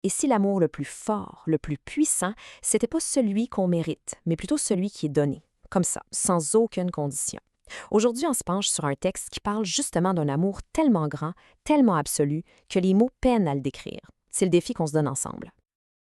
Et si l'amour le plus fort, le plus puissant, c'était pas celui qu'on mérite, mais plutôt celui qui est donné, comme ça, sans aucune condition? Aujourd'hui, on se penche sur un texte qui parle justement d'un amour tellement grand, tellement absolu, que les mots peinent à le décrire. C'est le défi qu'on se donne ensemble.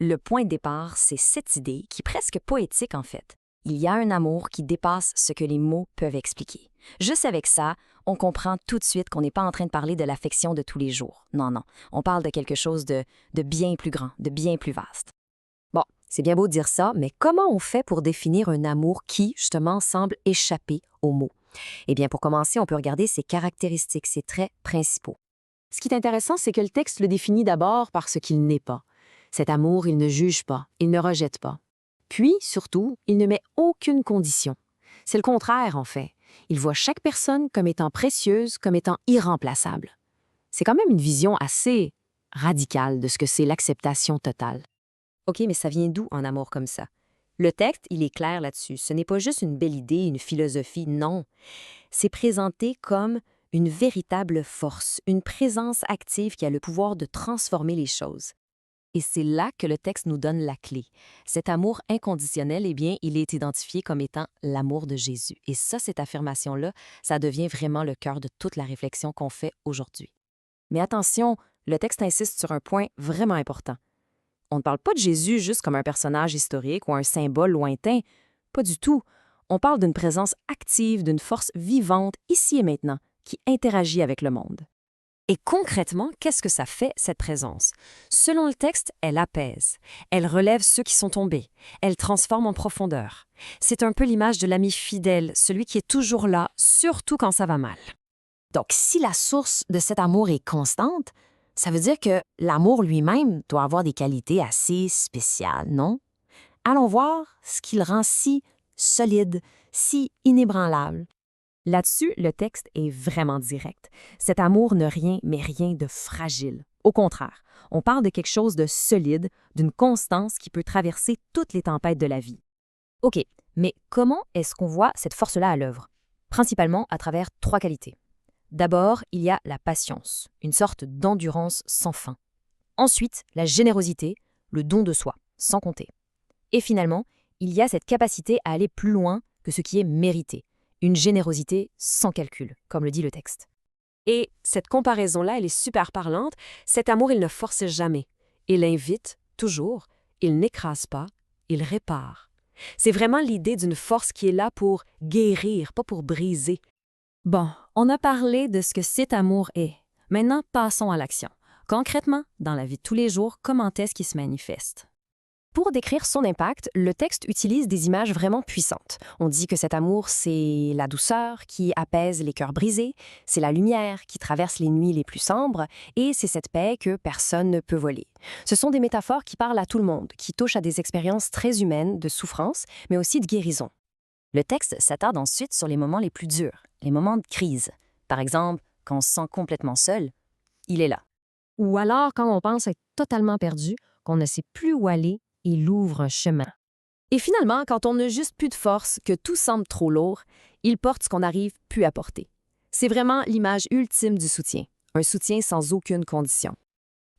Le point de départ, c'est cette idée, qui est presque poétique en fait. Il y a un amour qui dépasse ce que les mots peuvent expliquer. Juste avec ça, on comprend tout de suite qu'on n'est pas en train de parler de l'affection de tous les jours. Non, non, on parle de quelque chose de bien plus grand, de bien plus vaste. Bon, c'est bien beau de dire ça, mais comment on fait pour définir un amour qui, justement, semble échapper aux mots? Eh bien, pour commencer, on peut regarder ses caractéristiques, ses traits principaux. Ce qui est intéressant, c'est que le texte le définit d'abord par ce qu'il n'est pas. Cet amour, il ne juge pas, il ne rejette pas. Puis, surtout, il ne met aucune condition. C'est le contraire, en fait. Il voit chaque personne comme étant précieuse, comme étant irremplaçable. C'est quand même une vision assez radicale de ce que c'est l'acceptation totale. OK, mais ça vient d'où un amour comme ça? Le texte, il est clair là-dessus. Ce n'est pas juste une belle idée, une philosophie, non. C'est présenté comme une véritable force, une présence active qui a le pouvoir de transformer les choses. Et c'est là que le texte nous donne la clé. Cet amour inconditionnel, eh bien, il est identifié comme étant l'amour de Jésus. Et ça, cette affirmation-là, ça devient vraiment le cœur de toute la réflexion qu'on fait aujourd'hui. Mais attention, le texte insiste sur un point vraiment important. On ne parle pas de Jésus juste comme un personnage historique ou un symbole lointain. Pas du tout. On parle d'une présence active, d'une force vivante, ici et maintenant, qui interagit avec le monde. Et concrètement, qu'est-ce que ça fait, cette présence? Selon le texte, elle apaise. Elle relève ceux qui sont tombés. Elle transforme en profondeur. C'est un peu l'image de l'ami fidèle, celui qui est toujours là, surtout quand ça va mal. Donc, si la source de cet amour est constante, ça veut dire que l'amour lui-même doit avoir des qualités assez spéciales, non? Allons voir ce qui le rend si solide, si inébranlable. Là-dessus, le texte est vraiment direct. Cet amour n'a rien, mais rien de fragile. Au contraire, on parle de quelque chose de solide, d'une constance qui peut traverser toutes les tempêtes de la vie. OK, mais comment est-ce qu'on voit cette force-là à l'œuvre? Principalement à travers trois qualités. D'abord, il y a la patience, une sorte d'endurance sans fin. Ensuite, la générosité, le don de soi, sans compter. Et finalement, il y a cette capacité à aller plus loin que ce qui est mérité. Une générosité sans calcul, comme le dit le texte. Et cette comparaison-là, elle est super parlante. Cet amour, il ne force jamais. Il invite, toujours. Il n'écrase pas. Il répare. C'est vraiment l'idée d'une force qui est là pour guérir, pas pour briser. Bon, on a parlé de ce que cet amour est. Maintenant, passons à l'action. Concrètement, dans la vie de tous les jours, comment est-ce qu'il se manifeste? Pour décrire son impact, le texte utilise des images vraiment puissantes. On dit que cet amour, c'est la douceur qui apaise les cœurs brisés, c'est la lumière qui traverse les nuits les plus sombres, et c'est cette paix que personne ne peut voler. Ce sont des métaphores qui parlent à tout le monde, qui touchent à des expériences très humaines de souffrance, mais aussi de guérison. Le texte s'attarde ensuite sur les moments les plus durs, les moments de crise. Par exemple, quand on se sent complètement seul, il est là. Ou alors quand on pense être totalement perdu, qu'on ne sait plus où aller, il ouvre un chemin. Et finalement, quand on n'a juste plus de force, que tout semble trop lourd, il porte ce qu'on n'arrive plus à porter. C'est vraiment l'image ultime du soutien, un soutien sans aucune condition.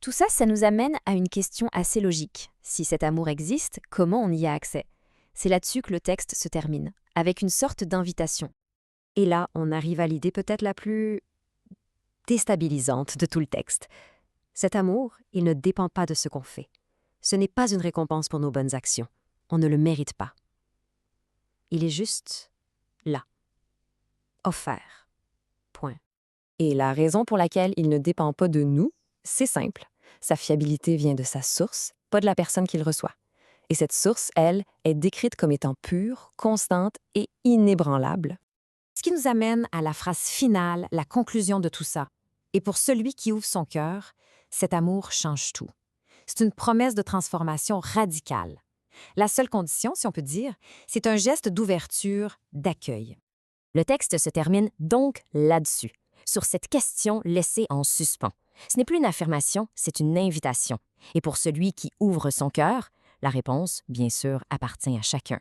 Tout ça, ça nous amène à une question assez logique. Si cet amour existe, comment on y a accès? C'est là-dessus que le texte se termine, avec une sorte d'invitation. Et là, on arrive à l'idée peut-être la plus déstabilisante de tout le texte. Cet amour, il ne dépend pas de ce qu'on fait. Ce n'est pas une récompense pour nos bonnes actions. On ne le mérite pas. Il est juste là. Offert. Point. Et la raison pour laquelle il ne dépend pas de nous, c'est simple. Sa fiabilité vient de sa source, pas de la personne qui le reçoit. Et cette source, elle, est décrite comme étant pure, constante et inébranlable. Ce qui nous amène à la phrase finale, la conclusion de tout ça. Et pour celui qui ouvre son cœur, cet amour change tout. C'est une promesse de transformation radicale. La seule condition, si on peut dire, c'est un geste d'ouverture, d'accueil. Le texte se termine donc là-dessus, sur cette question laissée en suspens. Ce n'est plus une affirmation, c'est une invitation. Et pour celui qui ouvre son cœur, la réponse, bien sûr, appartient à chacun.